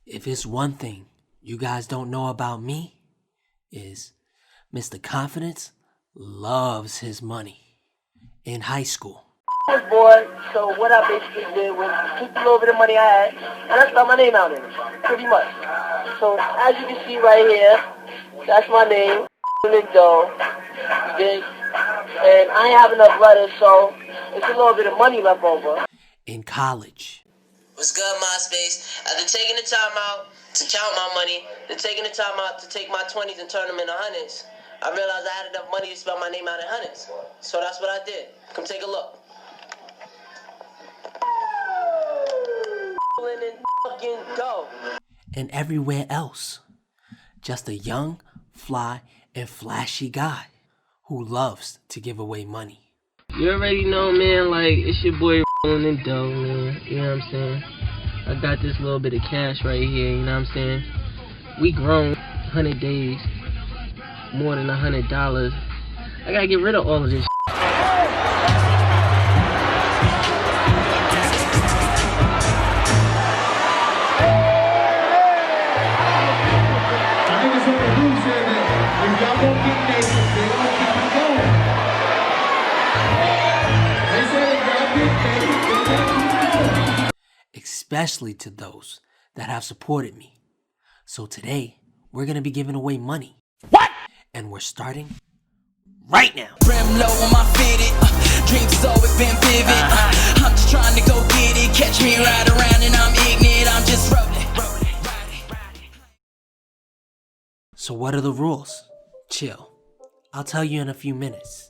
If it's one thing you guys don't know about me, is Mr. Confidence loves his money. In high school, I was bored, so what I basically did was took a little bit of money I had, and I spelled my name out in it, pretty much. So as you can see right here, that's my name, Lindo, dig? And I ain't have enough letters, so it's a little bit of money left over. in college, What's good, MySpace? After taking the time out to count my money, then taking the time out to take my 20s and turn them into hundreds, I realized I had enough money to spell my name out in hundreds. So that's what I did. Come take a look. In fucking dough. and everywhere else. Just a young, fly, and flashy guy who loves to give away money. You already know, man, like, it's your boy rolling in dough, man. You know what I'm saying? I got this little bit of cash right here, you know what I'm saying? We grown 100 days, more than $100. I gotta get rid of all of this. Niggas on the roof said that if y'all don't get naked, they gonna keep you going. They said if y'all get naked, they gonna keep you going. Especially to those that have supported me. So today, we're gonna be giving away money. What? And we're starting right now. Brim low on my fitted, dreams has always been vivid. I'm just trying to go get it, catch me right around and I'm ignorant, I'm just rolling. So what are the rules? Chill. I'll tell you in a few minutes.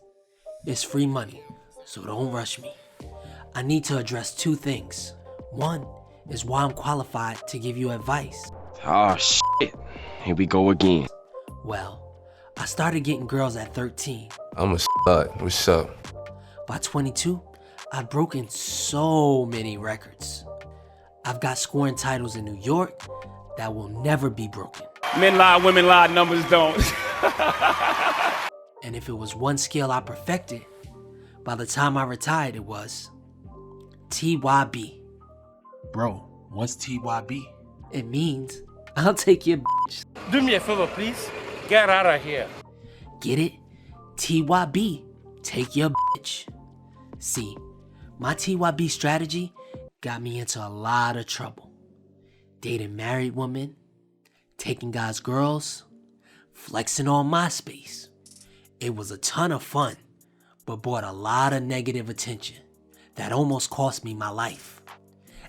It's free money, so don't rush me. I need to address two things. One is why I'm qualified to give you advice. Oh shit, here we go again. Well, I started getting girls at 13. I'm a stud. What's up? By 22, I'd broken so many records. I've got scoring titles in New York that will never be broken. Men lie, women lie, numbers don't. And if it was one skill I perfected, by the time I retired it was TYB. Bro, what's TYB? It means I'll take your bitch. Do me a favor, please. Get out of here. Get it? TYB. Take your bitch. See, my TYB strategy got me into a lot of trouble. Dating married women, taking guys' girls, flexing on MySpace. It was a ton of fun, but brought a lot of negative attention that almost cost me my life.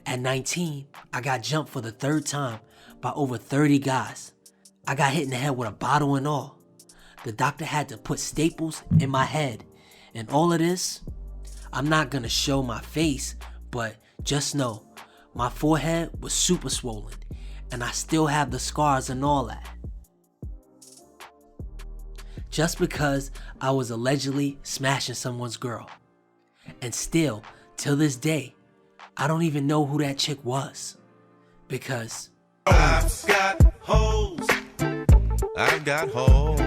At 19, I got jumped for the third time by over 30 guys. I got hit in the head with a bottle and all. The doctor had to put staples in my head. And all of this, I'm not gonna show my face, but just know my forehead was super swollen and I still have the scars and all that. Just because I was allegedly smashing someone's girl. And still, till this day, I don't even know who that chick was. Because I've got hoes. I've got hoes.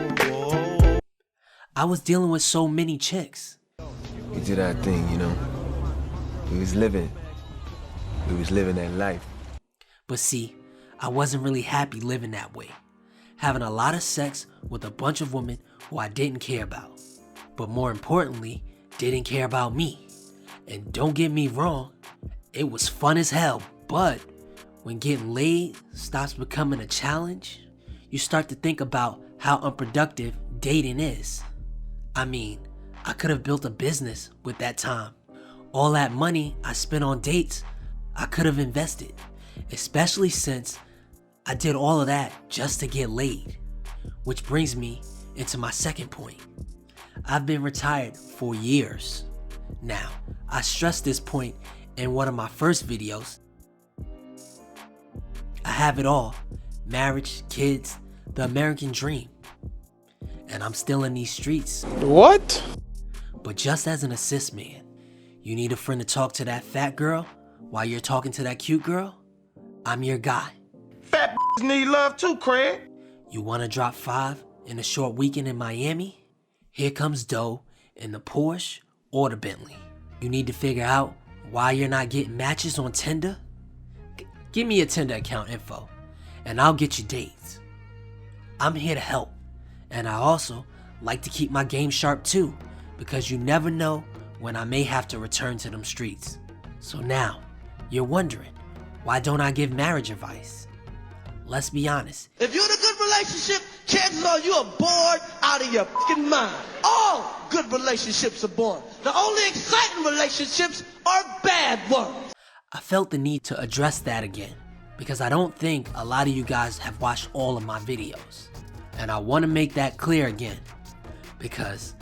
I was dealing with so many chicks. We did our thing, you know. We was living that life. But see, I wasn't really happy living that way. Having a lot of sex with a bunch of women who I didn't care about. But more importantly, didn't care about me. And don't get me wrong, it was fun as hell. But when getting laid stops becoming a challenge, you start to think about how unproductive dating is. I mean, I could have built a business with that time. All that money I spent on dates, I could have invested. Especially since I did all of that just to get laid. Which brings me into my second point. I've been retired for years. Now, I stressed this point in one of my first videos. I have it all. Marriage, kids, the American dream. And I'm still in these streets. What? But just as an assist man, you need a friend to talk to that fat girl while you're talking to that cute girl? I'm your guy. Fat need love too, Craig. You want to drop 5 in a short weekend in Miami? Here comes dough in the Porsche or the Bentley. You need to figure out why you're not getting matches on Tinder? Give me your Tinder account info. and I'll get you dates. I'm here to help, and I also like to keep my game sharp too, because you never know when I may have to return to them streets. So now, you're wondering, why don't I give marriage advice? Let's be honest. If you're in a good relationship, chances are you are bored out of your fucking mind. All good relationships are boring. The only exciting relationships are bad ones. I felt the need to address that again, because I don't think a lot of you guys have watched all of my videos. And I want to make that clear again, because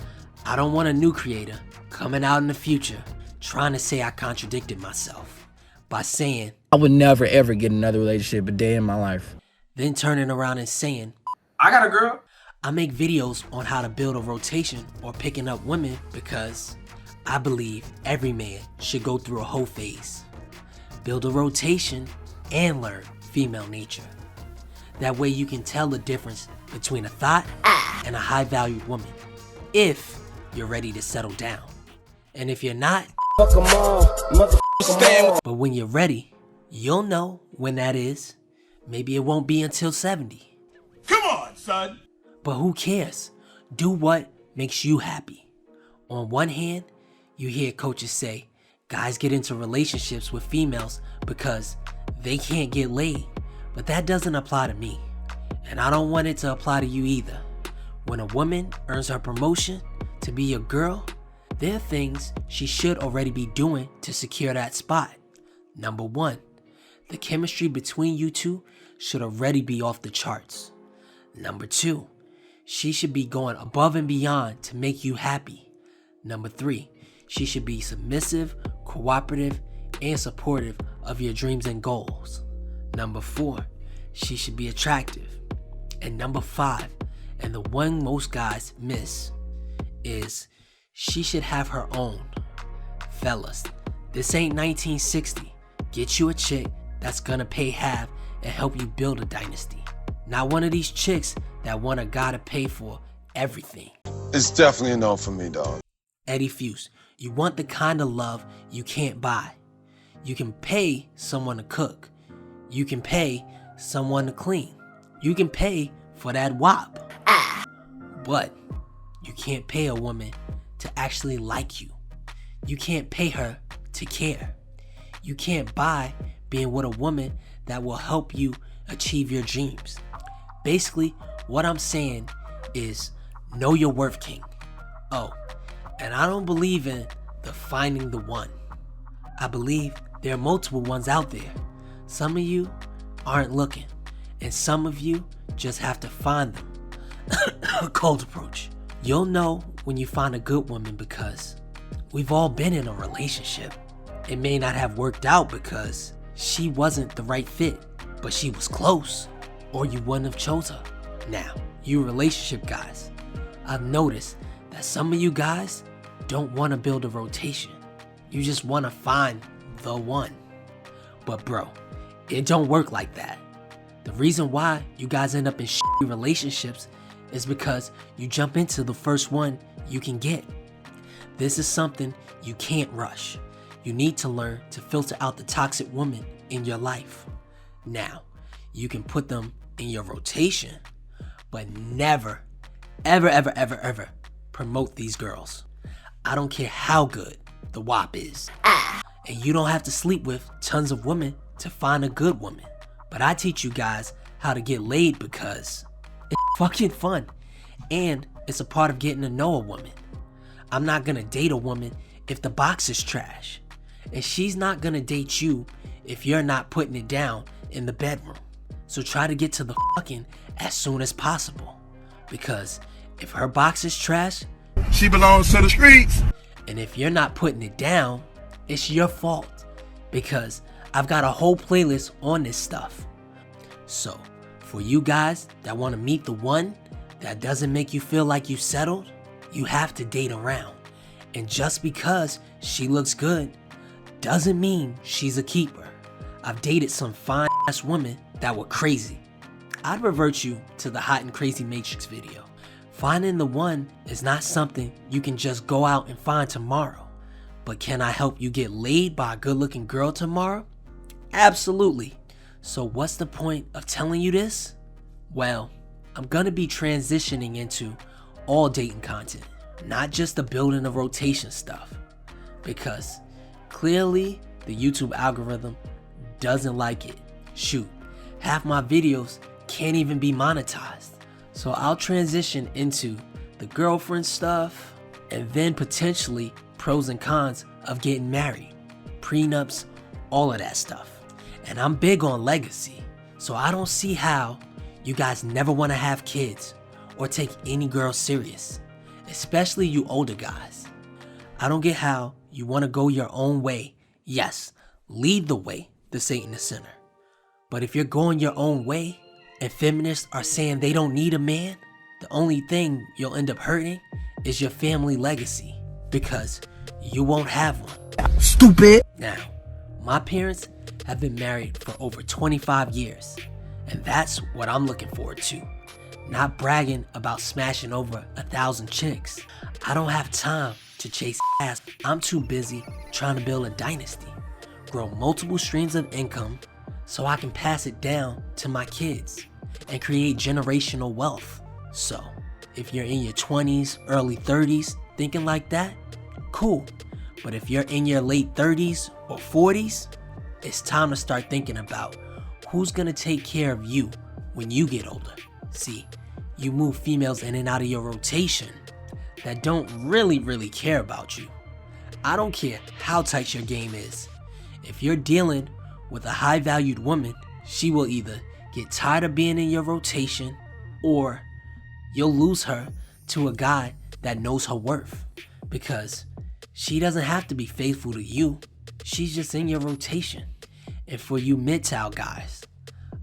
I don't want a new creator coming out in the future trying to say I contradicted myself by saying I would never ever get another relationship a day in my life. Then turning around and saying I got a girl. I make videos on how to build a rotation or picking up women because I believe every man should go through a hoe phase, build a rotation, and learn female nature. That way you can tell the difference between a thought and a high-valued woman, if you're ready to settle down. And if you're not, Fuck 'em all, motherfucker. But when you're ready, you'll know when that is. Maybe it won't be until 70. Come on, son. But who cares? Do what makes you happy. On one hand, you hear coaches say guys get into relationships with females because they can't get laid. But that doesn't apply to me. And I don't want it to apply to you either. When a woman earns her promotion to be a girl, there are things she should already be doing to secure that spot. Number one, the chemistry between you two should already be off the charts. Number two, she should be going above and beyond to make you happy. Number three, she should be submissive, cooperative, and supportive of your dreams and goals. Number four, she should be attractive. And number five, and the one most guys miss, is she should have her own. Fellas, this ain't 1960. Get you a chick that's gonna pay half and help you build a dynasty. Not one of these chicks that want a guy to pay for everything. It's definitely a no for me, dog. Eddie Fuse, you want the kind of love you can't buy. You can pay someone to cook. You can pay someone to clean. You can pay for that WAP. But you can't pay a woman to actually like you. You can't pay her to care. You can't buy being with a woman that will help you achieve your dreams. Basically, what I'm saying is know your worth, king. Oh, and I don't believe in the finding the one. I believe there are multiple ones out there. Some of you aren't looking, and some of you just have to find them. A cold approach. You'll know when you find a good woman because we've all been in a relationship. It may not have worked out because she wasn't the right fit, but she was close, or you wouldn't have chose her. Now, you relationship guys, I've noticed that some of you guys don't want to build a rotation. You just want to find the one. But bro, it don't work like that. The reason why you guys end up in shitty relationships is because you jump into the first one you can get. This is something you can't rush. You need to learn to filter out the toxic woman in your life. Now, you can put them in your rotation, but never, ever promote these girls. I don't care how good the WAP is. And you don't have to sleep with tons of women to find a good woman. But I teach you guys how to get laid because it's fucking fun. And it's a part of getting to know a woman. I'm not gonna date a woman if the box is trash. And she's not gonna date you if you're not putting it down in the bedroom. So try to get to the fucking as soon as possible. Because if her box is trash, she belongs to the streets. And if you're not putting it down, it's your fault. Because I've got a whole playlist on this stuff. So, for you guys that want to meet the one that doesn't make you feel like you settled, you have to date around. And just because she looks good doesn't mean she's a keeper. I've dated some fine ass women that were crazy. I'd revert you to the Hot and Crazy Matrix video. Finding the one is not something you can just go out and find tomorrow. But can I help you get laid by a good looking girl tomorrow? Absolutely. So what's the point of telling you this? Well, I'm gonna be transitioning into all dating content, not just the building of rotation stuff, because clearly the YouTube algorithm doesn't like it. Shoot, half my videos can't even be monetized. So I'll transition into the girlfriend stuff, and then potentially pros and cons of getting married, prenups, all of that stuff. And I'm big on legacy, so I don't see how you guys never want to have kids or take any girl serious, especially you older guys. I don't get how you want to go your own way. Yes, lead the way, the Satan the Sinner. But if you're going your own way and feminists are saying they don't need a man, the only thing you'll end up hurting is your family legacy, because you won't have one. Stupid. Now, my parents have been married for over 25 years, and that's what I'm looking forward to. Not bragging about smashing over 1,000 chicks. I don't have time to chase ass. I'm too busy trying to build a dynasty, grow multiple streams of income so I can pass it down to my kids and create generational wealth. So, if you're in your 20s, early 30s thinking like that, cool. But if you're in your late 30s or 40s, it's time to start thinking about who's gonna take care of you when you get older. See, you move females in and out of your rotation that don't really care about you. I don't care how tight your game is. If you're dealing with a high-valued woman, she will either get tired of being in your rotation, or you'll lose her to a guy that knows her worth, because she doesn't have to be faithful to you. She's just in your rotation. And for you MGTOW guys,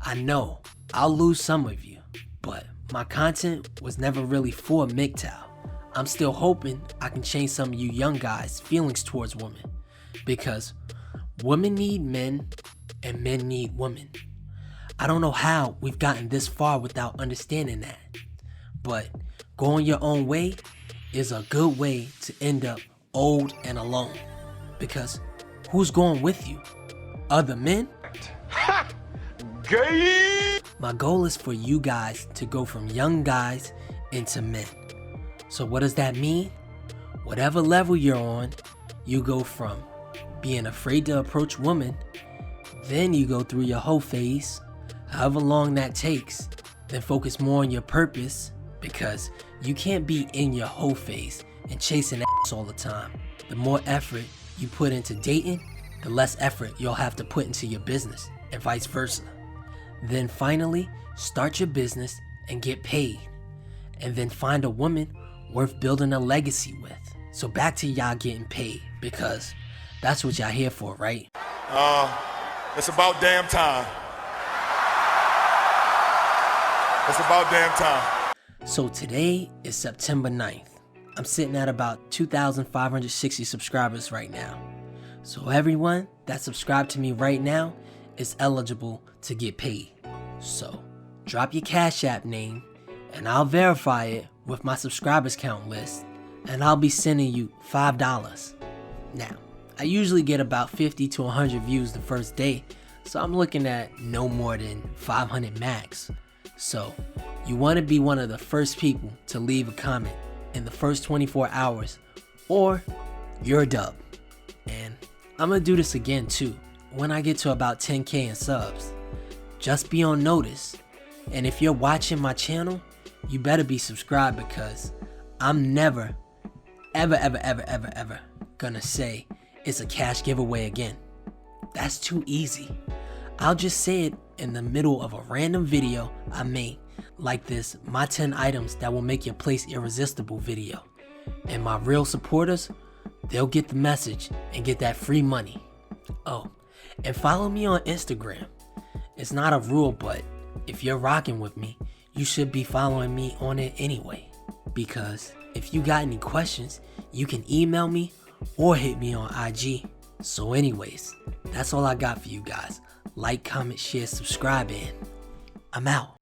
I know I'll lose some of you, but my content was never really for MGTOW. I'm still hoping I can change some of you young guys' feelings towards women, because women need men and men need women. I don't know how we've gotten this far without understanding that, but going your own way is a good way to end up old and alone, because who's going with you? Other men? Gay. My goal is for you guys to go from young guys into men. So what does that mean? Whatever level you're on, you go from being afraid to approach women, then you go through your hoe phase, however long that takes, then focus more on your purpose, because you can't be in your hoe phase and chasing ass all the time. The more effort you put into dating, the less effort you'll have to put into your business, and vice versa. Then finally, start your business and get paid, and then find a woman worth building a legacy with. So back to y'all getting paid, because that's what y'all here for, right? It's about damn time. It's about damn time. So today is September 9th. I'm sitting at about 2,560 subscribers right now. So everyone that subscribed to me right now is eligible to get paid. So drop your Cash App name and I'll verify it with my subscribers count list, and I'll be sending you $5. Now, I usually get about 50 to 100 views the first day, so I'm looking at no more than 500 max. So you want to be one of the first people to leave a comment in the first 24 hours, or you're a dub. And I'm gonna do this again too when I get to about 10K in subs. Just be on notice, and if you're watching my channel, you better be subscribed, because I'm never ever gonna say it's a cash giveaway again. That's too easy. I'll just say it in the middle of a random video I make, like this My 10 Items That Will Make Your Place Irresistible video. And my real supporters, they'll get the message and get that free money. Oh, and follow me on Instagram. It's not a rule, but if you're rocking with me, you should be following me on it anyway. Because if you got any questions, you can email me or hit me on IG. So anyways, that's all I got for you guys. Like, comment, share, subscribe, and I'm out.